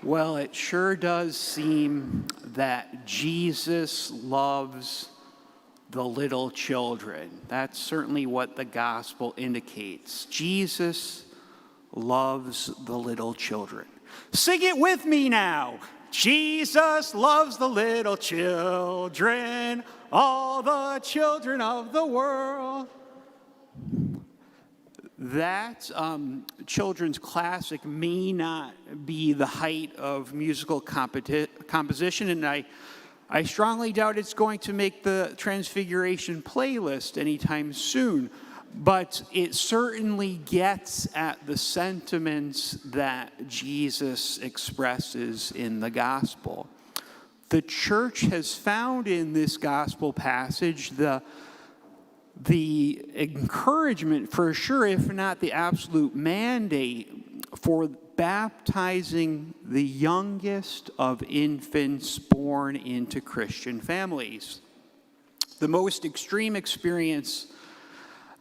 Well, it sure does seem that Jesus loves the little children. That's certainly what the gospel indicates. Jesus loves the little children. Sing it with me now. Jesus loves the little children, all the children of the world. That children's classic may not be the height of musical composition, and I strongly doubt it's going to make the Transfiguration playlist anytime soon, but it certainly gets at the sentiments that Jesus expresses in the gospel. The church has found in this gospel passage the encouragement, for sure, if not the absolute mandate, for baptizing the youngest of infants born into Christian families. The most extreme experience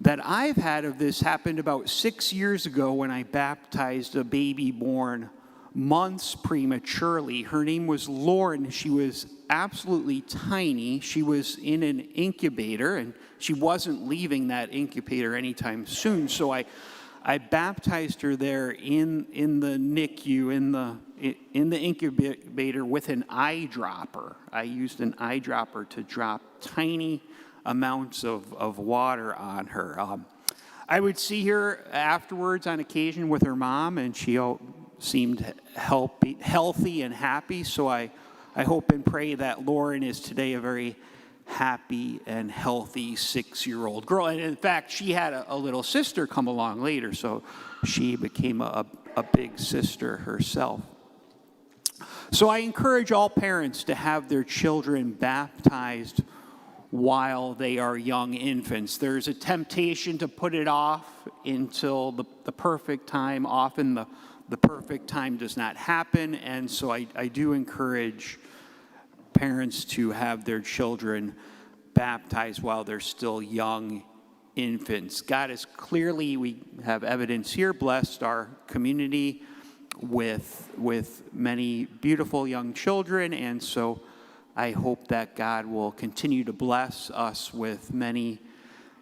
that I've had of this happened about 6 years ago when I baptized a baby born months prematurely. Her name was Lauren. She was absolutely tiny. She was in an incubator, and she wasn't leaving that incubator anytime soon. So I baptized her there in the NICU, in the incubator with an eyedropper. I used an eyedropper to drop tiny amounts of water on her. I would see her afterwards on occasion with her mom, and she seemed healthy and happy. So I hope and pray that Lauren is today a very happy and healthy 6-year-old girl. And in fact, she had a little sister come along later, so she became a big sister herself. So I encourage all parents to have their children baptized while they are young infants. There's a temptation to put it off until the perfect time. Often the perfect time does not happen, and so I do encourage parents to have their children baptized while they're still young infants. God has clearly, we have evidence here, blessed our community with many beautiful young children, and so I hope that God will continue to bless us with many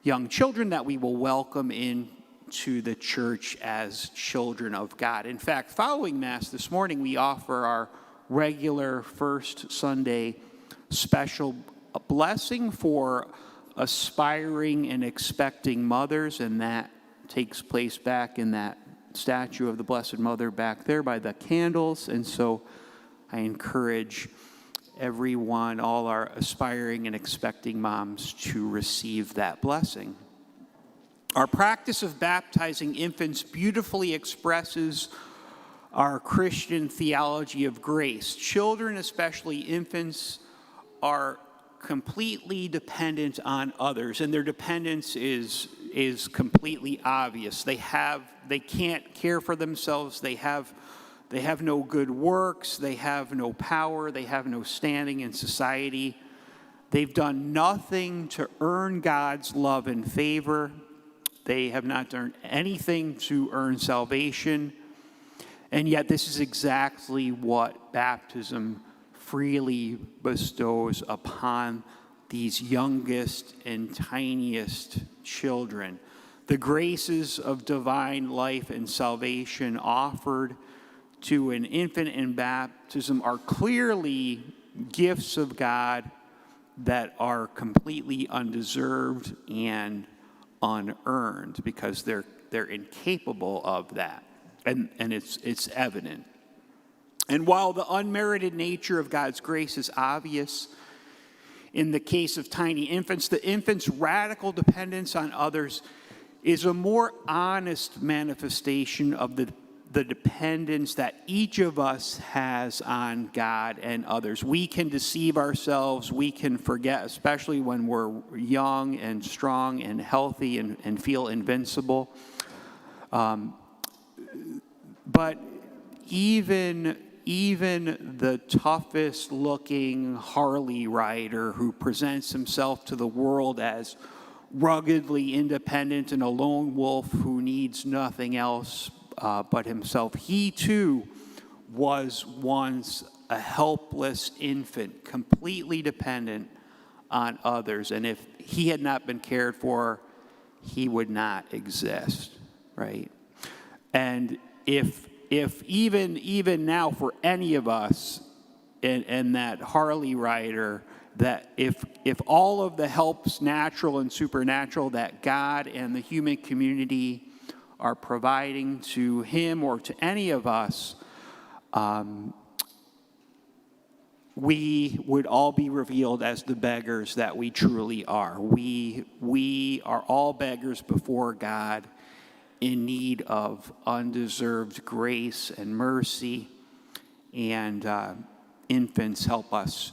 young children that we will welcome into the church as children of God. In fact, following Mass this morning, we offer our regular First Sunday special blessing for aspiring and expecting mothers, and that takes place back in that statue of the Blessed Mother back there by the candles. And so I encourage everyone, all our aspiring and expecting moms, to receive that blessing. Our practice of baptizing infants beautifully expresses our Christian theology of grace. Children, especially infants, are completely dependent on others, and their dependence is completely obvious. They can't care for themselves. They have no good works. They have no power. They have no standing in society. They've done nothing to earn God's love and favor. They have not done anything to earn salvation. And yet this is exactly what baptism freely bestows upon these youngest and tiniest children. The graces of divine life and salvation offered to an infant in baptism are clearly gifts of God that are completely undeserved and unearned, because they're incapable of that. And it's evident. And while the unmerited nature of God's grace is obvious in the case of tiny infants, the infant's radical dependence on others is a more honest manifestation of the dependence that each of us has on God and others. We can deceive ourselves. We can forget, especially when we're young and strong and healthy and feel invincible. But even the toughest looking Harley rider who presents himself to the world as ruggedly independent and a lone wolf who needs nothing else but himself, he too was once a helpless infant, completely dependent on others. And if he had not been cared for, he would not exist, right? And if even now for any of us, and that Harley rider, that if all of the helps, natural and supernatural, that God and the human community are providing to him or to any of us, we would all be revealed as the beggars that we truly are. We are all beggars before God, in need of undeserved grace and mercy, and infants help us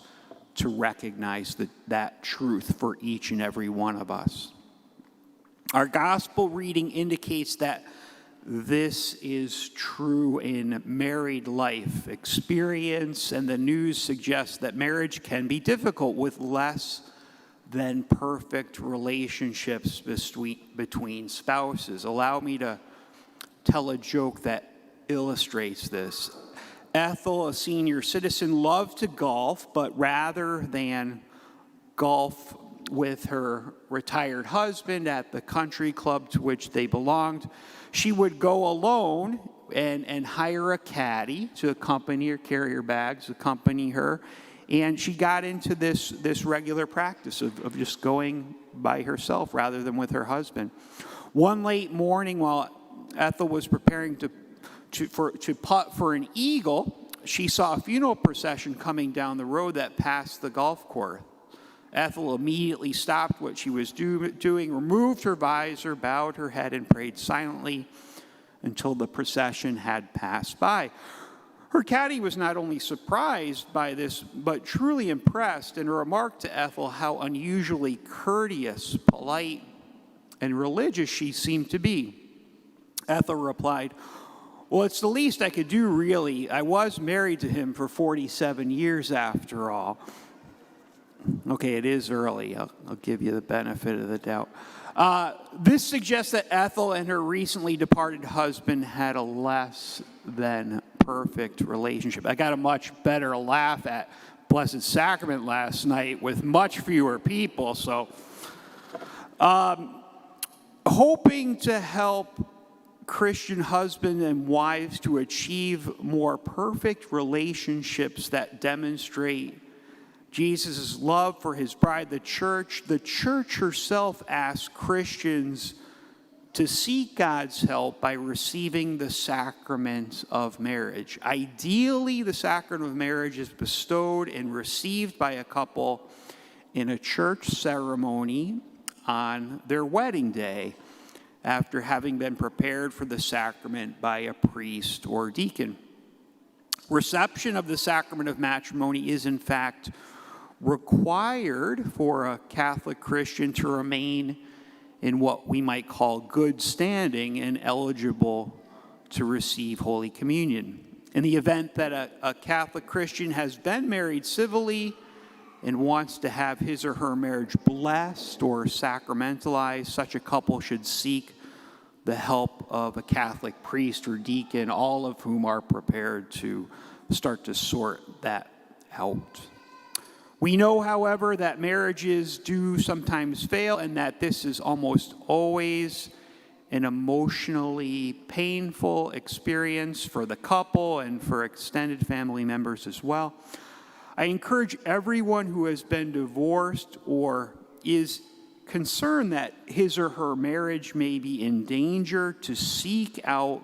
to recognize that truth for each and every one of us. Our gospel reading indicates that this is true in married life experience, and the news suggests that marriage can be difficult with less than perfect relationships between spouses. Allow me to tell a joke that illustrates this. Ethel, a senior citizen, loved to golf, but rather than golf with her retired husband at the country club to which they belonged, she would go alone and hire a caddy to accompany her, carry her bags, accompany her. And she got into this regular practice of just going by herself rather than with her husband. One late morning, while Ethel was preparing to putt for an eagle, she saw a funeral procession coming down the road that passed the golf course. Ethel immediately stopped what she was doing, removed her visor, bowed her head, and prayed silently until the procession had passed by. Her caddy was not only surprised by this, but truly impressed, and remarked to Ethel how unusually courteous, polite, and religious she seemed to be. Ethel replied, "Well, it's the least I could do, really. I was married to him for 47 years after all." Okay, it is early. I'll give you the benefit of the doubt. This suggests that Ethel and her recently departed husband had a less than perfect relationship. I got a much better laugh at Blessed Sacrament last night with much fewer people. So, hoping to help Christian husbands and wives to achieve more perfect relationships that demonstrate Jesus' love for his bride, the church herself asks Christians to seek God's help by receiving the sacrament of marriage. Ideally, the sacrament of marriage is bestowed and received by a couple in a church ceremony on their wedding day, after having been prepared for the sacrament by a priest or deacon. Reception of the sacrament of matrimony is, in fact, required for a Catholic Christian to remain in what we might call good standing and eligible to receive Holy Communion. In the event that a Catholic Christian has been married civilly and wants to have his or her marriage blessed or sacramentalized, such a couple should seek the help of a Catholic priest or deacon, all of whom are prepared to start to sort that out. We know, however, that marriages do sometimes fail, and that this is almost always an emotionally painful experience for the couple and for extended family members as well. I encourage everyone who has been divorced or is concerned that his or her marriage may be in danger to seek out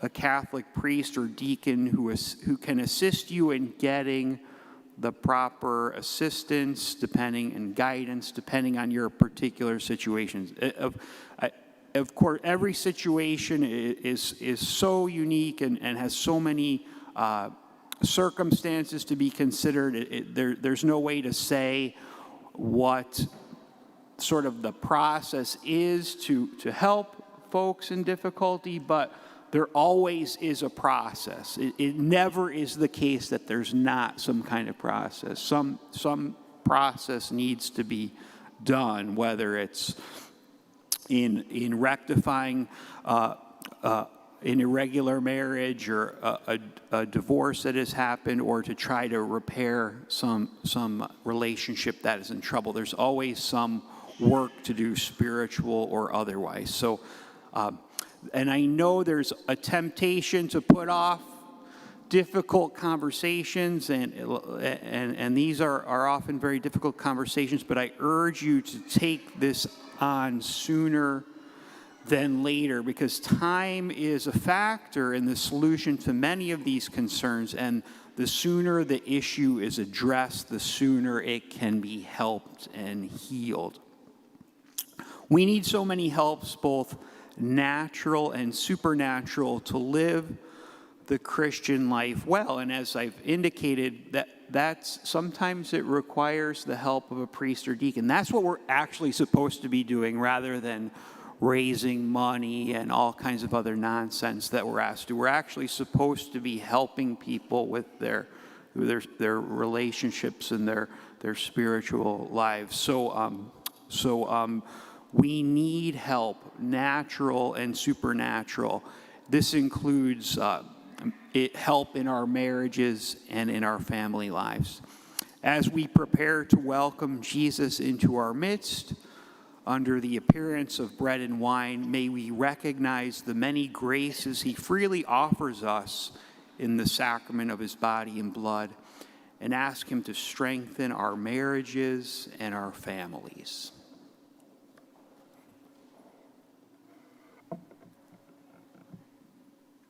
a Catholic priest or deacon who can assist you in getting the proper assistance and guidance depending on your particular situations. Of course, every situation is so unique and has so many circumstances to be considered. There's no way to say what sort of the process is to help folks in difficulty, but there always is a process. It never is the case that there's not some kind of process. Some process needs to be done, whether it's in rectifying an irregular marriage or a divorce that has happened, or to try to repair some relationship that is in trouble. There's always some work to do, spiritual or otherwise. So, and I know there's a temptation to put off difficult conversations, and these are often very difficult conversations, but I urge you to take this on sooner than later, because time is a factor in the solution to many of these concerns, and the sooner the issue is addressed, the sooner it can be helped and healed. We need so many helps, both natural and supernatural, to live the Christian life well. And as I've indicated, that's sometimes it requires the help of a priest or deacon. That's what we're actually supposed to be doing, rather than raising money and all kinds of other nonsense that we're asked to do. We're actually supposed to be helping people with their relationships and their spiritual lives. So we need help, natural and supernatural. This includes help in our marriages and in our family lives. As we prepare to welcome Jesus into our midst, under the appearance of bread and wine, may we recognize the many graces he freely offers us in the sacrament of his body and blood, and ask him to strengthen our marriages and our families.